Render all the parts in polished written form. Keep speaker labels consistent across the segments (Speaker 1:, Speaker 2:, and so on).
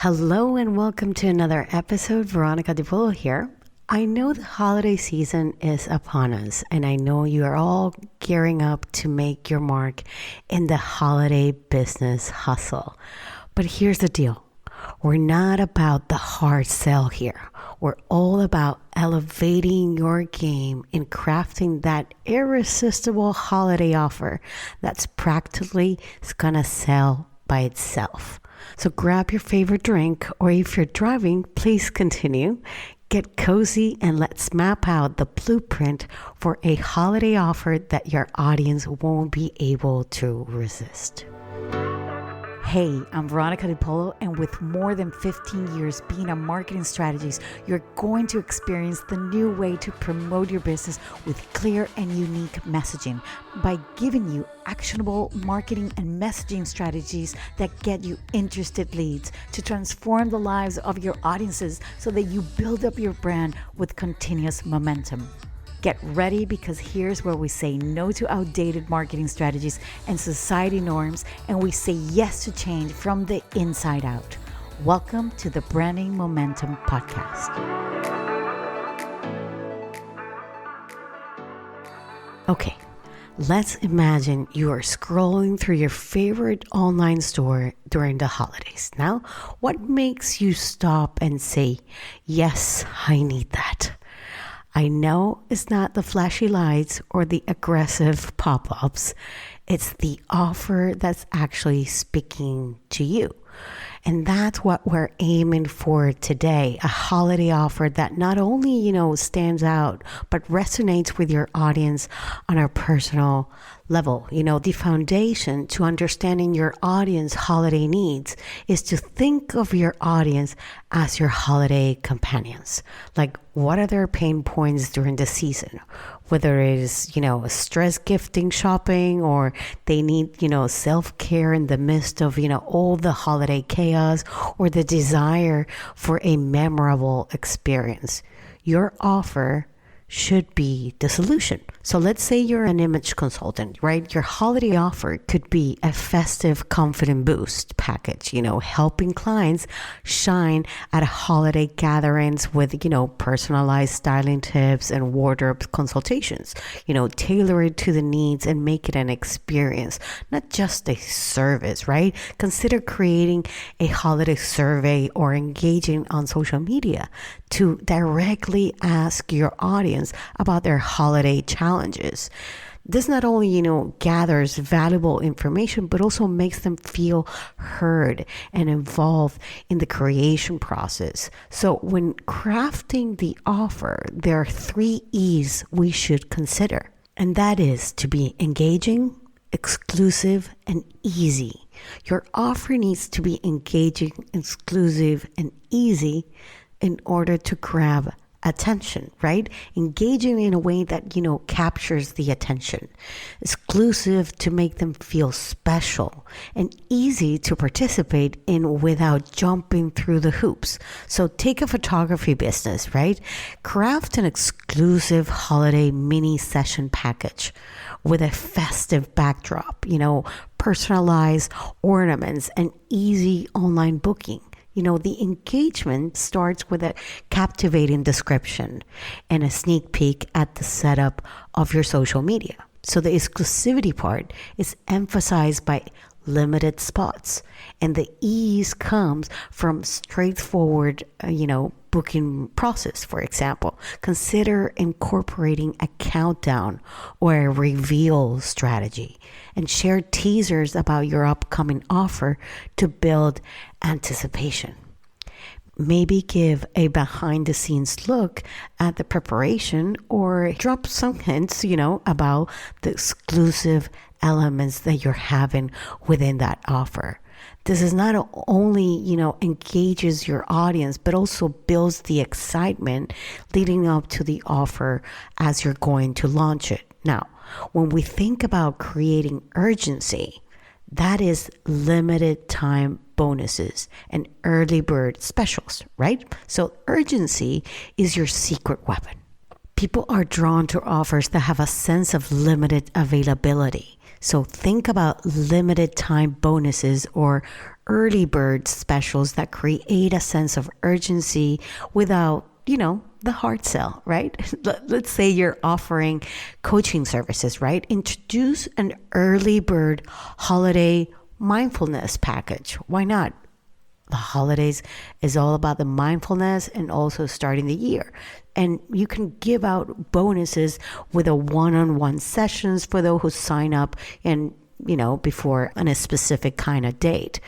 Speaker 1: Hello and welcome to another episode. Veronica de Polo here. I know the holiday season is upon us, and I know you are all gearing up to make your mark in the holiday business hustle. But here's the deal. We're not about the hard sell here. We're all about elevating your game and crafting that irresistible holiday offer that's practically gonna sell by itself. So grab your favorite drink, or if you're driving, please continue. Get cozy and let's map out the blueprint for a holiday offer that your audience won't be able to resist. Hey, I'm Veronica de Polo, and with more than 15 years being a marketing strategist, you're going to experience the new way to promote your business with clear and unique messaging by giving you actionable marketing and messaging strategies that get you interested leads to transform the lives of your audiences so that you build up your brand with continuous momentum. Get ready, because here's where we say no to outdated marketing strategies and society norms, and we say yes to change from the inside out. Welcome to the Branding Momentum Podcast. Okay, let's imagine you are scrolling through your favorite online store during the holidays. Now, what makes you stop and say, yes, I need that? I know it's not the flashy lights or the aggressive pop-ups. It's the offer that's actually speaking to you. And that's what we're aiming for today. A holiday offer that not only, stands out, but resonates with your audience on a personal level. The foundation to understanding your audience holiday needs is to think of your audience as your holiday companions. Like, what are their pain points during the season? Whether it is, stress gifting shopping, or they need, self-care in the midst of, all the holiday chaos, or the desire for a memorable experience. Your offer should be the solution. So let's say you're an image consultant, right? Your holiday offer could be a festive confident boost package, helping clients shine at holiday gatherings with, personalized styling tips and wardrobe consultations, tailor it to the needs and make it an experience, not just a service, right? Consider creating a holiday survey or engaging on social media to directly ask your audience about their holiday challenges. This not only, gathers valuable information, but also makes them feel heard and involved in the creation process. So when crafting the offer, there are 3 E's we should consider. And that is to be engaging, exclusive, and easy. Your offer needs to be engaging, exclusive, and easy in order to grab attention, right? Engaging in a way that, captures the attention. Exclusive to make them feel special, and easy to participate in without jumping through the hoops. So take a photography business, right? Craft an exclusive holiday mini session package with a festive backdrop, personalized ornaments and easy online booking. The engagement starts with a captivating description and a sneak peek at the setup of your social media. So the exclusivity part is emphasized by limited spots, and the ease comes from straightforward, booking process. For example, consider incorporating a countdown or a reveal strategy, and share teasers about your upcoming offer to build anticipation. Maybe give a behind the scenes look at the preparation, or drop some hints, about the exclusive elements that you're having within that offer. This is not only, engages your audience, but also builds the excitement leading up to the offer as you're going to launch it. Now, when we think about creating urgency, that is limited time bonuses and early bird specials, right? So urgency is your secret weapon. People are drawn to offers that have a sense of limited availability. So think about limited time bonuses or early bird specials that create a sense of urgency without, the hard sell, right? Let's say you're offering coaching services, right? Introduce an early bird holiday mindfulness package. Why not? The holidays is all about the mindfulness and also starting the year. And you can give out bonuses with a one-on-one sessions for those who sign up and before on a specific kind of date.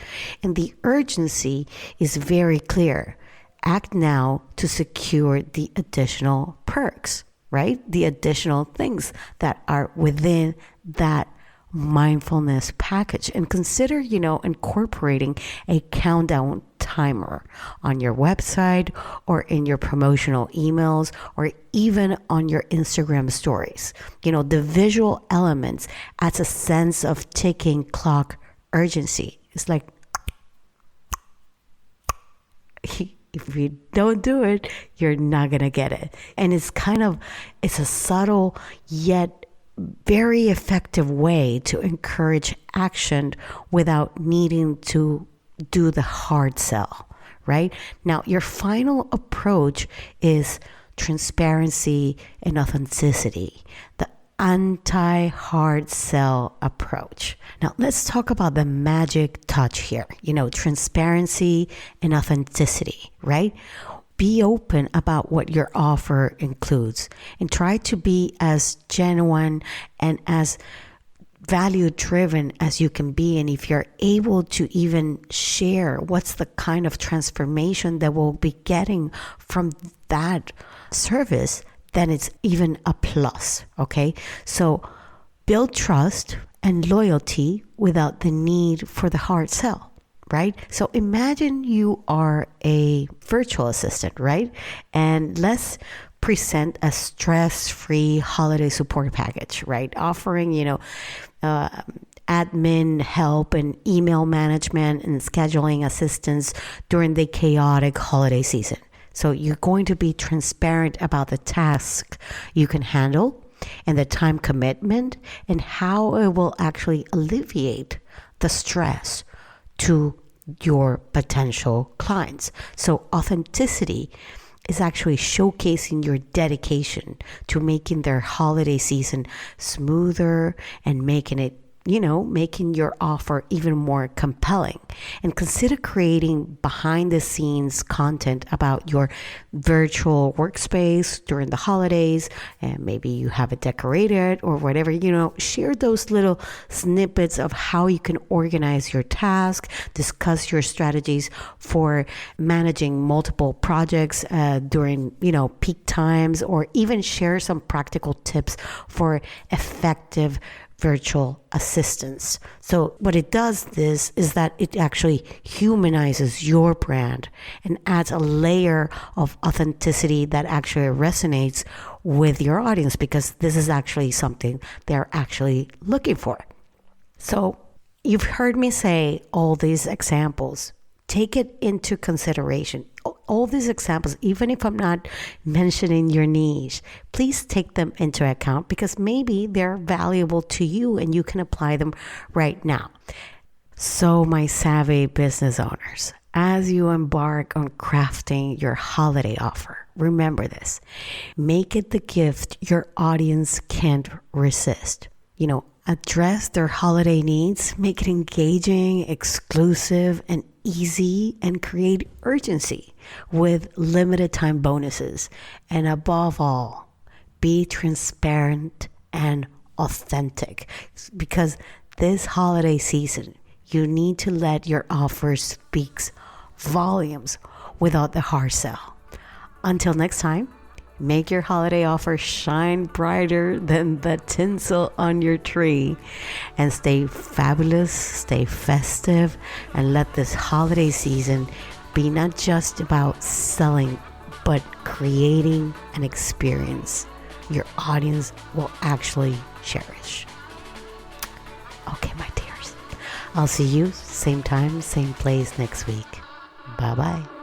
Speaker 1: And the urgency is very clear. Act now to secure the additional perks, right? The additional things that are within that mindfulness package, and consider incorporating a countdown timer on your website or in your promotional emails or even on your Instagram stories. The visual elements adds a sense of ticking clock urgency. It's like if you don't do it, you're not gonna get it. And it's a subtle yet very effective way to encourage action without needing to do the hard sell, right? Now, your final approach is transparency and authenticity, the anti-hard sell approach. Now, let's talk about the magic touch here, transparency and authenticity, right? Be open about what your offer includes and try to be as genuine and as value driven as you can be. And if you're able to even share what's the kind of transformation that we'll be getting from that service, then it's even a plus. Okay. So build trust and loyalty without the need for the hard sell. Right? So imagine you are a virtual assistant, right? And let's present a stress-free holiday support package, right? Offering, admin help and email management and scheduling assistance during the chaotic holiday season. So you're going to be transparent about the task you can handle and the time commitment and how it will actually alleviate the stress to your potential clients. So authenticity is actually showcasing your dedication to making their holiday season smoother and making your offer even more compelling. And consider creating behind the scenes content about your virtual workspace during the holidays. And maybe you have it decorated or whatever, share those little snippets of how you can organize your task, discuss your strategies for managing multiple projects during, peak times, or even share some practical tips for effective virtual assistants. So what it does is that it actually humanizes your brand and adds a layer of authenticity that actually resonates with your audience, because this is actually something they're actually looking for. So you've heard me say all these examples. Take it into consideration. All these examples, even if I'm not mentioning your niche, please take them into account, because maybe they're valuable to you and you can apply them right now. So my savvy business owners, as you embark on crafting your holiday offer, remember this: make it the gift your audience can't resist. Address their holiday needs, make it engaging, exclusive, and easy, and create urgency with limited time bonuses. And above all, be transparent and authentic, because this holiday season, you need to let your offer speak volumes without the hard sell. Until next time, make your holiday offer shine brighter than the tinsel on your tree, and stay fabulous, stay festive, and let this holiday season be not just about selling, but creating an experience your audience will actually cherish. Okay, my dears, I'll see you same time, same place next week. Bye-bye.